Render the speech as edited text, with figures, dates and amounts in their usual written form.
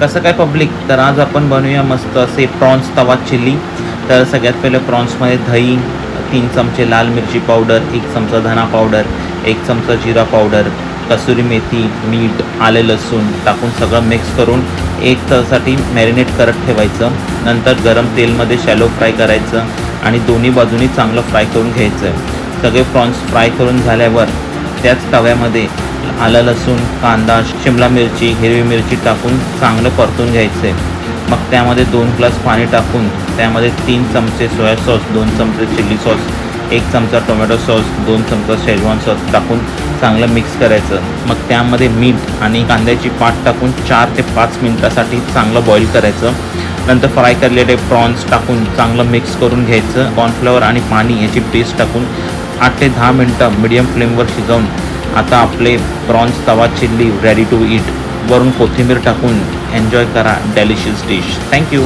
कसं काय पब्लिक, तर आज आपण बनवूया मस्त असे प्रॉन्स तवा चिल्ली. तर सगळ्यात पहिले प्रॉन्समध्ये दही, 3 चमचे लाल मिरची पावडर, 1 चमचा धना पावडर, 1 चमचा जिरा पावडर, कसुरी मेथी, मीठ, आले लसूण टाकून सगळं मिक्स करून 1 तासासाठी मॅरिनेट करत ठेवायचं. नंतर गरम तेलमध्ये शॅलो फ्राय करायचं आणि दोन्ही बाजूनी चांगलं फ्राय करून घ्यायचं. सगळे प्रॉन्स फ्राय करून झाल्यावर त्याच तव्यामध्ये आलं लसूण, कांदा, शिमला मिरची, हिरवी मिरची टाकून चांगलं परतून घ्यायचं आहे. मग त्यामध्ये 2 ग्लास पाणी टाकून त्यामध्ये 3 चमचे सोया सॉस, 2 चमचे चिली सॉस, 1 चमचा टोमॅटो सॉस, 2 चमचा शेजवान सॉस टाकून चांगलं मिक्स करायचं. मग त्यामध्ये मीठ आणि कांद्याची पात टाकून 4 ते 5 मिनटासाठी चांगलं बॉईल करायचं. नंतर फ्राय केलेले प्रॉन्स टाकून चांगलं मिक्स करून घ्यायचं. कॉर्नफ्लॉवर आणि पाणी याची पेस्ट टाकून 8 ते 10 मिनटं मीडियम फ्लेमवर शिजवून आता आपले प्रॉन्स तवा चिल्ली रेडी टू ईट. वरून कोथिंबीर टाकून एन्जॉय करा डेलिशियस डिश. थँक्यू.